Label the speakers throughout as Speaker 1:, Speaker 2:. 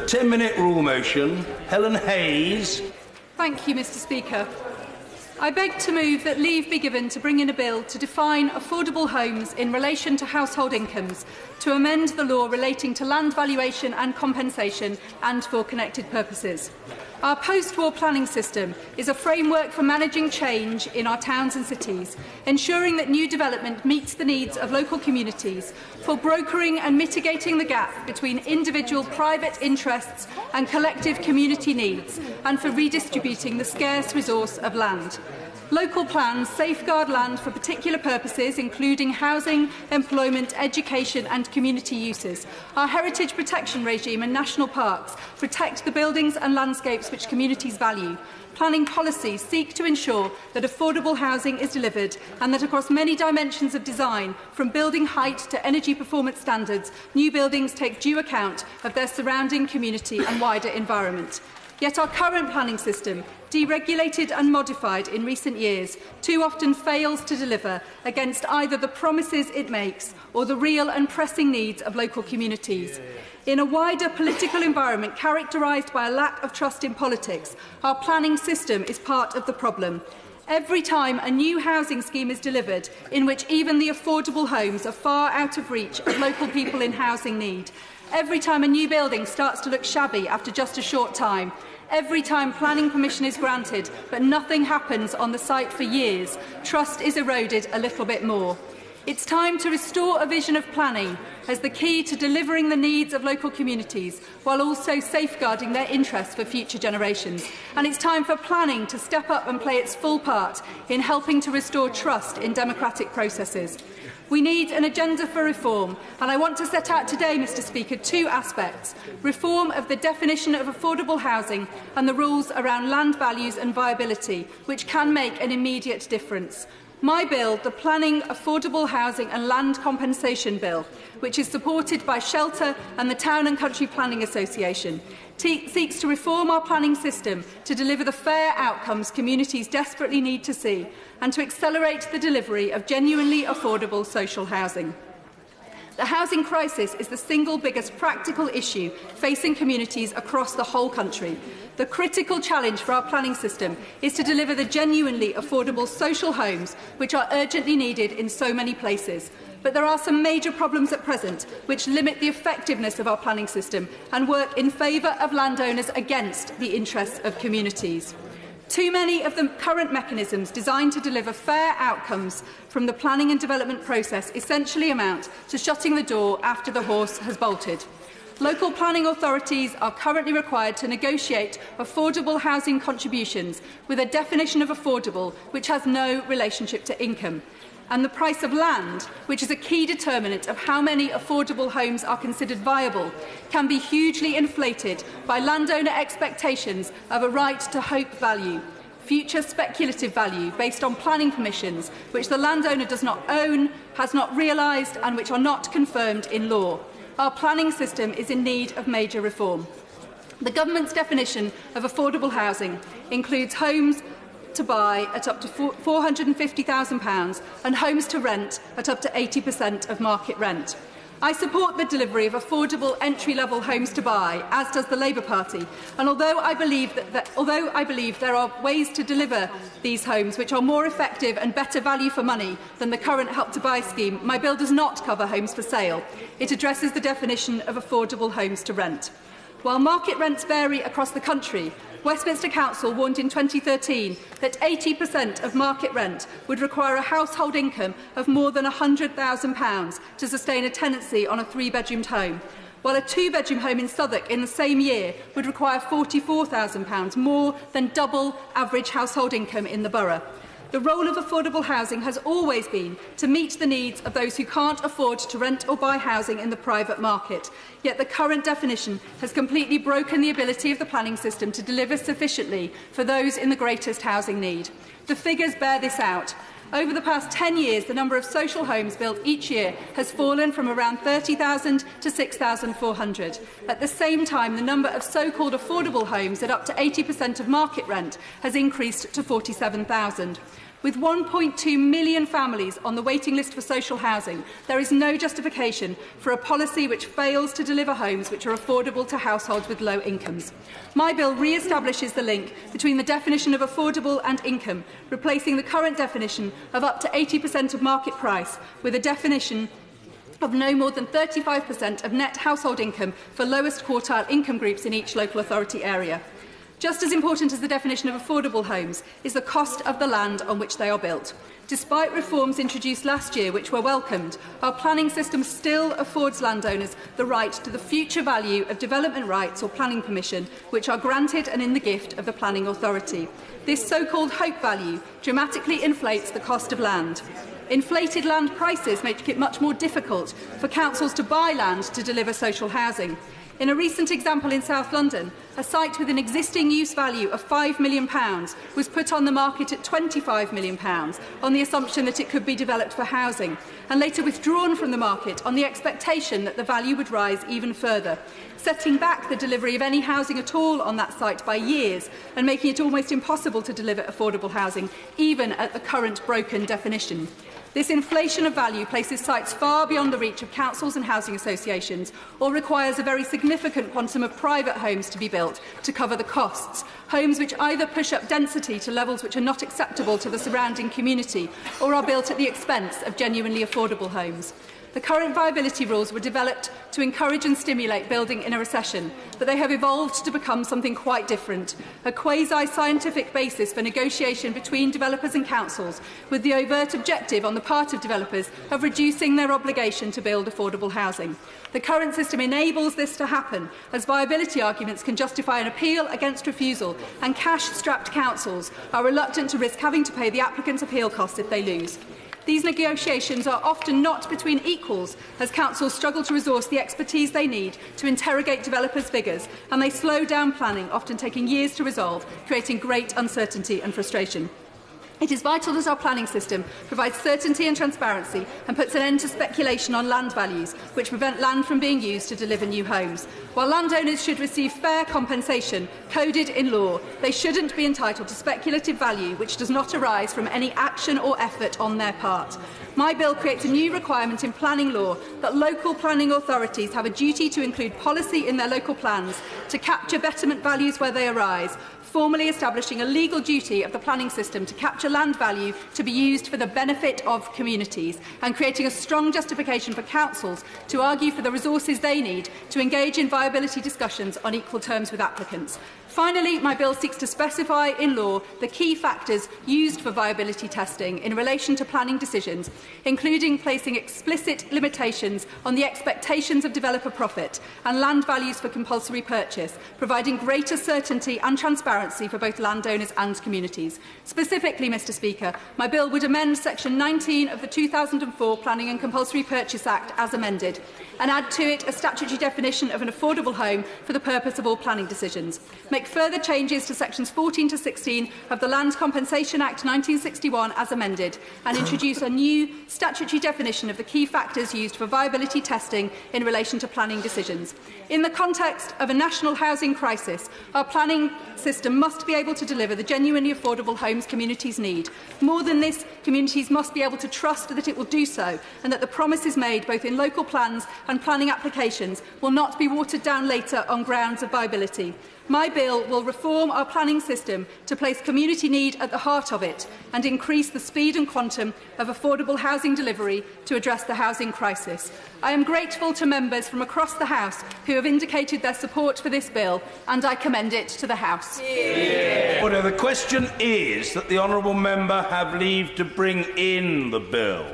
Speaker 1: 10-minute rule motion. Helen Hayes.
Speaker 2: Thank you, Mr. Speaker. I beg to move that leave be given to bring in a bill to define affordable homes in relation to household incomes, to amend the law relating to land valuation and compensation and for connected purposes. Our post-war planning system is a framework for managing change in our towns and cities, ensuring that new development meets the needs of local communities, for brokering and mitigating the gap between individual private interests and collective community needs, and for redistributing the scarce resource of land. Local plans safeguard land for particular purposes, including housing, employment, education and community uses. Our heritage protection regime and national parks protect the buildings and landscapes which communities value. Planning policies seek to ensure that affordable housing is delivered and that across many dimensions of design, from building height to energy performance standards, new buildings take due account of their surrounding community and wider environment. Yet our current planning system, deregulated and modified in recent years, too often fails to deliver against either the promises it makes or the real and pressing needs of local communities. In a wider political environment characterised by a lack of trust in politics, our planning system is part of the problem. Every time a new housing scheme is delivered, in which even the affordable homes are far out of reach of local people in housing need, every time a new building starts to look shabby after just a short time, every time planning permission is granted but nothing happens on the site for years, trust is eroded a little bit more. It's time to restore a vision of planning as the key to delivering the needs of local communities while also safeguarding their interests for future generations. And it's time for planning to step up and play its full part in helping to restore trust in democratic processes. We need an agenda for reform, and I want to set out today, Mr. Speaker, two aspects: reform of the definition of affordable housing and the rules around land values and viability, which can make an immediate difference. My bill, the Planning, Affordable Housing and Land Compensation Bill, which is supported by Shelter and the Town and Country Planning Association, seeks to reform our planning system to deliver the fair outcomes communities desperately need to see and to accelerate the delivery of genuinely affordable social housing. The housing crisis is the single biggest practical issue facing communities across the whole country. The critical challenge for our planning system is to deliver the genuinely affordable social homes which are urgently needed in so many places. But there are some major problems at present which limit the effectiveness of our planning system and work in favour of landowners against the interests of communities. Too many of the current mechanisms designed to deliver fair outcomes from the planning and development process essentially amount to shutting the door after the horse has bolted. Local planning authorities are currently required to negotiate affordable housing contributions with a definition of affordable which has no relationship to income. And the price of land, which is a key determinant of how many affordable homes are considered viable, can be hugely inflated by landowner expectations of a right to hope value, future speculative value based on planning permissions which the landowner does not own, has not realised and which are not confirmed in law. Our planning system is in need of major reform. The government's definition of affordable housing includes homes to buy at up to £450,000 and homes to rent at up to 80% of market rent. I support the delivery of affordable entry-level homes to buy, as does the Labour Party. And although I believe there are ways to deliver these homes which are more effective and better value for money than the current Help to Buy scheme, my bill does not cover homes for sale. It addresses the definition of affordable homes to rent. While market rents vary across the country, Westminster Council warned in 2013 that 80% of market rent would require a household income of more than £100,000 to sustain a tenancy on a three-bedroomed home, while a two-bedroom home in Southwark in the same year would require £44,000, more than double average household income in the borough. The role of affordable housing has always been to meet the needs of those who can't afford to rent or buy housing in the private market. Yet the current definition has completely broken the ability of the planning system to deliver sufficiently for those in the greatest housing need. The figures bear this out. Over the past 10 years, the number of social homes built each year has fallen from around 30,000 to 6,400. At the same time, the number of so-called affordable homes at up to 80% of market rent has increased to 47,000. With 1.2 million families on the waiting list for social housing, there is no justification for a policy which fails to deliver homes which are affordable to households with low incomes. My bill re-establishes the link between the definition of affordable and income, replacing the current definition of up to 80% of market price with a definition of no more than 35% of net household income for lowest quartile income groups in each local authority area. Just as important as the definition of affordable homes is the cost of the land on which they are built. Despite reforms introduced last year which were welcomed, our planning system still affords landowners the right to the future value of development rights or planning permission which are granted and in the gift of the planning authority. This so-called hope value dramatically inflates the cost of land. Inflated land prices make it much more difficult for councils to buy land to deliver social housing. In a recent example in South London, a site with an existing use value of £5 million was put on the market at £25 million on the assumption that it could be developed for housing, and later withdrawn from the market on the expectation that the value would rise even further, setting back the delivery of any housing at all on that site by years and making it almost impossible to deliver affordable housing, even at the current broken definition. This inflation of value places sites far beyond the reach of councils and housing associations, or requires a very significant quantum of private homes to be built to cover the costs, homes which either push up density to levels which are not acceptable to the surrounding community, or are built at the expense of genuinely affordable homes. The current viability rules were developed to encourage and stimulate building in a recession, but they have evolved to become something quite different, a quasi-scientific basis for negotiation between developers and councils, with the overt objective on the part of developers of reducing their obligation to build affordable housing. The current system enables this to happen, as viability arguments can justify an appeal against refusal, and cash-strapped councils are reluctant to risk having to pay the applicant's appeal costs if they lose. These negotiations are often not between equals, as councils struggle to resource the expertise they need to interrogate developers' figures, and they slow down planning, often taking years to resolve, creating great uncertainty and frustration. It is vital that our planning system provides certainty and transparency and puts an end to speculation on land values, which prevent land from being used to deliver new homes. While landowners should receive fair compensation coded in law, they shouldn't be entitled to speculative value which does not arise from any action or effort on their part. My bill creates a new requirement in planning law that local planning authorities have a duty to include policy in their local plans to capture betterment values where they arise, formally establishing a legal duty of the planning system to capture land value to be used for the benefit of communities, and creating a strong justification for councils to argue for the resources they need to engage in viability discussions on equal terms with applicants. Finally, my bill seeks to specify in law the key factors used for viability testing in relation to planning decisions, including placing explicit limitations on the expectations of developer profit and land values for compulsory purchase, providing greater certainty and transparency for both landowners and communities. Specifically, Mr Speaker, my bill would amend Section 19 of the 2004 Planning and Compulsory Purchase Act as amended, and add to it a statutory definition of an affordable home for the purpose of all planning decisions. Make further changes to sections 14 to 16 of the Land Compensation Act 1961 as amended, and introduce a new statutory definition of the key factors used for viability testing in relation to planning decisions. In the context of a national housing crisis, our planning system must be able to deliver the genuinely affordable homes communities need. More than this, communities must be able to trust that it will do so, and that the promises made both in local plans and planning applications will not be watered down later on grounds of viability. My bill will reform our planning system to place community need at the heart of it and increase the speed and quantum of affordable housing delivery to address the housing crisis. I am grateful to members from across the House who have indicated their support for this bill, and I commend it to the House.
Speaker 1: Order. The question is that the honourable member have leave to bring in the bill.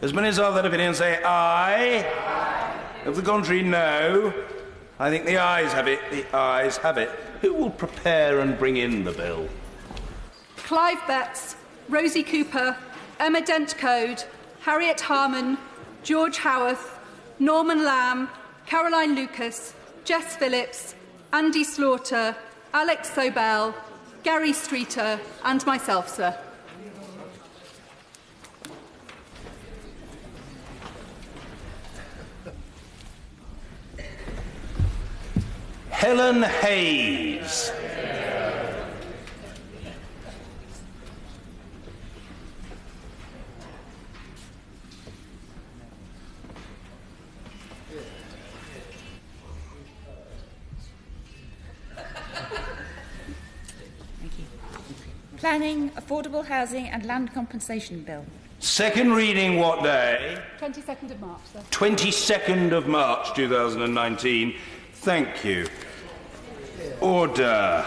Speaker 1: As many as are of that opinion say aye. Aye. Of the contrary, no. I think the ayes have it. The ayes have it. Who will prepare and bring in the bill?
Speaker 2: Clive Betts, Rosie Cooper, Emma Dent-Code, Harriet Harman, George Howarth, Norman Lamb, Caroline Lucas, Jess Phillips, Andy Slaughter, Alex Sobel, Gary Streeter and myself, sir.
Speaker 1: Helen Hayes.
Speaker 3: Planning, Affordable Housing and Land Compensation Bill.
Speaker 1: Second reading what day?
Speaker 2: 22nd of March, sir.
Speaker 1: 22nd of March 2019. Thank you. Order.